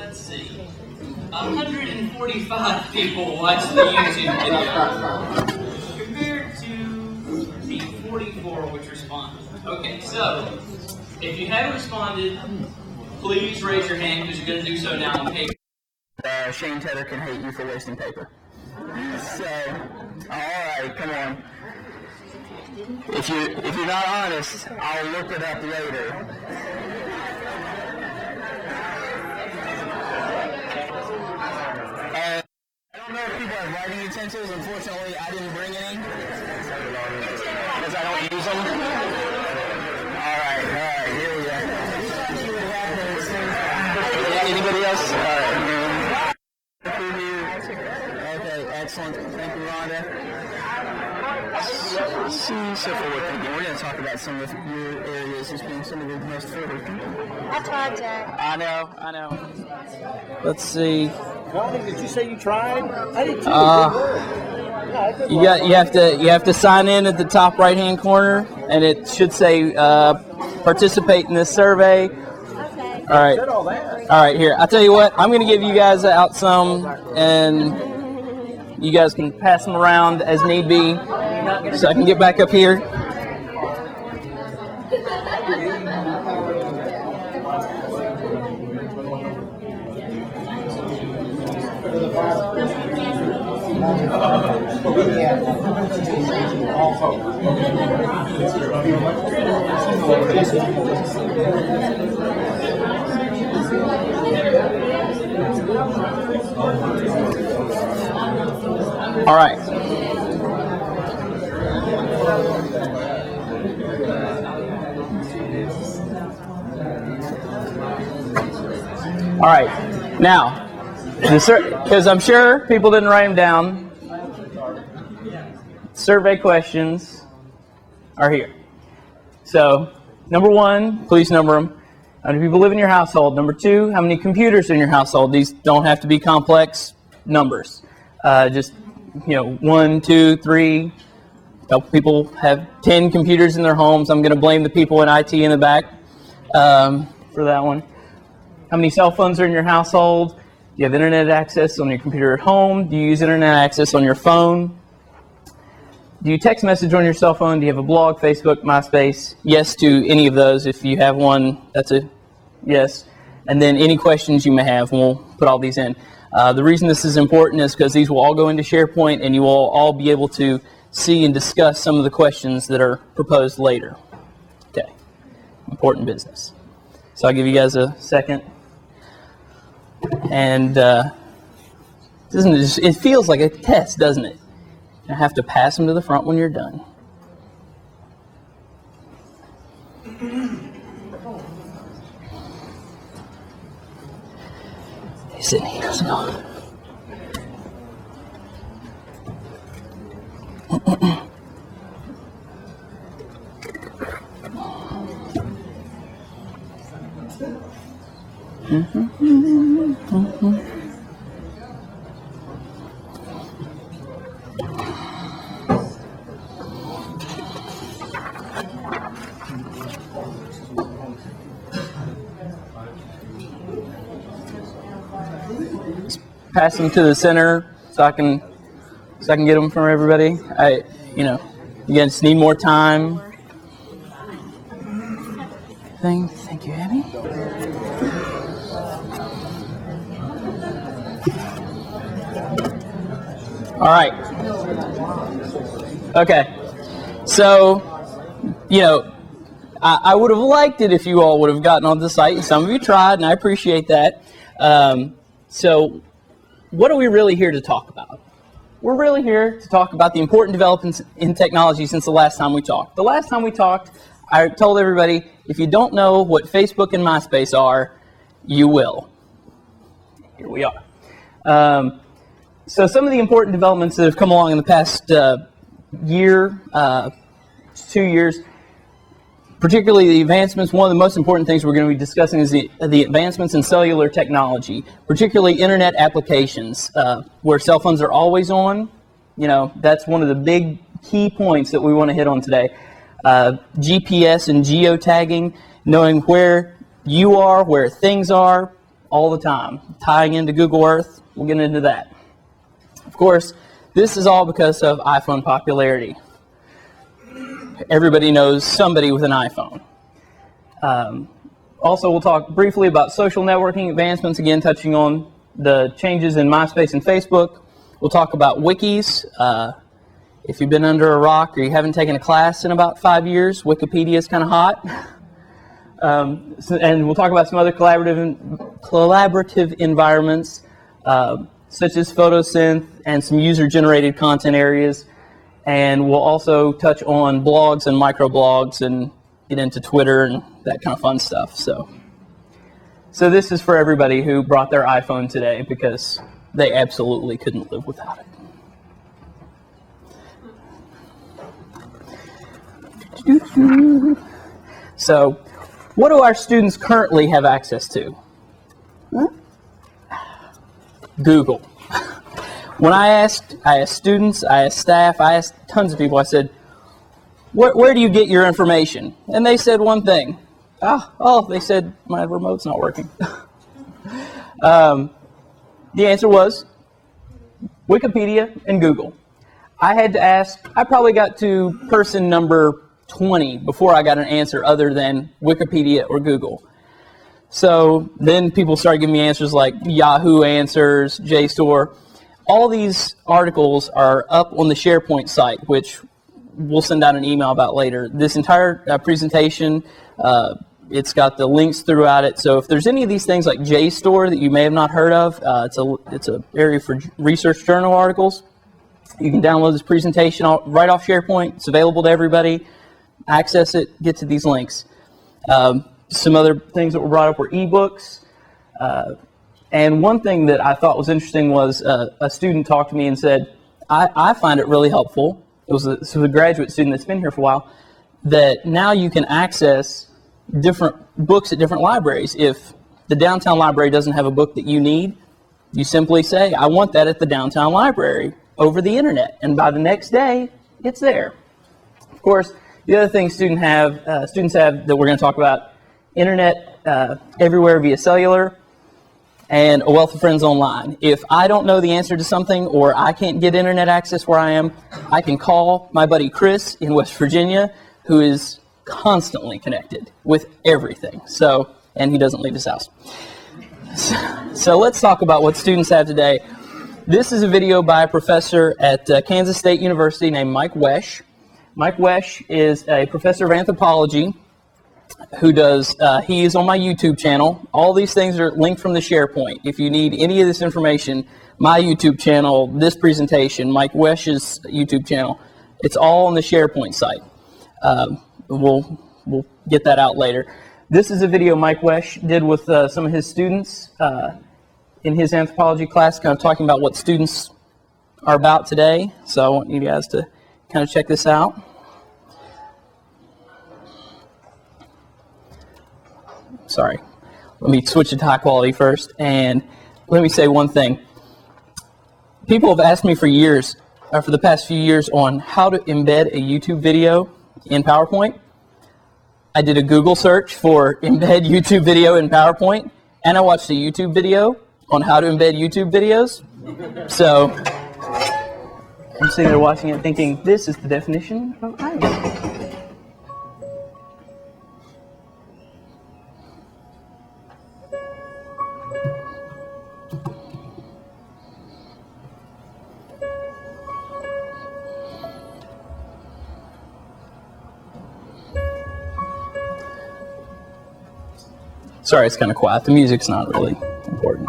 let's see, 145 people watched the YouTube video compared to the 44 which responded. Okay, so if you haven't responded, please raise your hand because you're going to do so now on paper. Shane Tedder can hate you for wasting paper. So, alright, come on. If you're not honest, I'll look it up later. I don't know if people have writing utensils. Unfortunately, I didn't bring any because I don't use them. Alright, here we go. Anybody else? Alright. Okay, excellent. Thank you, Rhonda. So forward thinking. We're going to talk about some of your areas as being some of the most forward thinking. I tried that. I know. Let's see. Ronnie, did you say you tried? I did too. You have to sign in at the top right hand corner, and it should say participate in this survey. Okay. All right. Here, I'll tell you what. I'm going to give you guys out some, and you guys can pass them around as need be, so I can get back up here. All right. All right. Now, because I'm sure people didn't write them down, survey questions are here. So, number one, please number them. How many people live in your household? Number two, how many computers in your household? These don't have to be complex numbers. Just, 1, 2, 3. A couple people have 10 computers in their homes. I'm going to blame the people in IT in the back for that one. How many cell phones are in your household? Do you have internet access on your computer at home? Do you use internet access on your phone? Do you text message on your cell phone? Do you have a blog, Facebook, MySpace? Yes to any of those. If you have one, that's a yes. And then any questions you may have, and we'll put all these in. The reason this is important is because these will all go into SharePoint, and you will all be able to see and discuss some of the questions that are proposed later. Okay, important business. So I'll give you guys a second. And it feels like a test, doesn't it? You have to pass them to the front when you're done. Hey, Sydney, how's it going? Pass them to the center so I can get them from everybody. You just need more time. Thank you, Abby. All right. Okay. So, I would have liked it if you all would have gotten on the site, and some of you tried, and I appreciate that. So, what are we really here to talk about? We're really here to talk about the important developments in technology since the last time we talked. The last time we talked, I told everybody, if you don't know what Facebook and MySpace are, you will. Here we are. So some of the important developments that have come along in the past year, 2 years, particularly the advancements, one of the most important things we're going to be discussing is the advancements in cellular technology, particularly internet applications, where cell phones are always on. That's one of the big key points that we want to hit on today. GPS and geotagging, knowing where you are, where things are, all the time, tying into Google Earth. We'll get into that. Of course, this is all because of iPhone popularity. Everybody knows somebody with an iPhone. Also, we'll talk briefly about social networking advancements, again touching on the changes in MySpace and Facebook. We'll talk about wikis. If you've been under a rock or you haven't taken a class in about 5 years, Wikipedia is kind of hot. And we'll talk about some other collaborative environments, such as Photosynth and some user-generated content areas. And we'll also touch on blogs and microblogs and get into Twitter and that kind of fun stuff. So this is for everybody who brought their iPhone today because they absolutely couldn't live without it. So, what do our students currently have access to? Google. When I asked students, I asked staff, I asked tons of people, I said, where do you get your information? And they said one thing. They said, my remote's not working. The answer was Wikipedia and Google. I had to ask, I probably got to person number 20 before I got an answer other than Wikipedia or Google. So then people started giving me answers like Yahoo Answers, JSTOR. All these articles are up on the SharePoint site, which we'll send out an email about later. This entire presentation, it's got the links throughout it. So if there's any of these things like JSTOR that you may have not heard of, it's an area for research journal articles. You can download this presentation right off SharePoint. It's available to everybody. Access it, get to these links. Some other things that were brought up were ebooks. And one thing that I thought was interesting was a student talked to me and said, I find it really helpful. It was a graduate student that's been here for a while, that now you can access different books at different libraries. If the downtown library doesn't have a book that you need, you simply say, I want that at the downtown library over the internet. And by the next day, it's there. Of course, the other thing students have that we're going to talk about, internet everywhere via cellular, and a wealth of friends online. If I don't know the answer to something or I can't get internet access where I am, I can call my buddy Chris in West Virginia, who is constantly connected with everything. And he doesn't leave his house. So let's talk about what students have today. This is a video by a professor at Kansas State University named Mike Wesch. Mike Wesch is a professor of anthropology who he is on my YouTube channel. All these things are linked from the SharePoint. If you need any of this information, my YouTube channel, this presentation, Mike Wesch's YouTube channel, it's all on the SharePoint site. We'll get that out later. This is a video Mike Wesch did with some of his students in his anthropology class, kind of talking about what students are about today. So I want you guys to kind of check this out. Sorry, let me switch it to high quality first, and let me say one thing. People have asked me for years, for the past few years, on how to embed a YouTube video in PowerPoint. I did a Google search for embed YouTube video in PowerPoint, and I watched a YouTube video on how to embed YouTube videos. So I'm sitting there watching it thinking, this is the definition of iron. Sorry, it's kind of quiet. The music's not really important.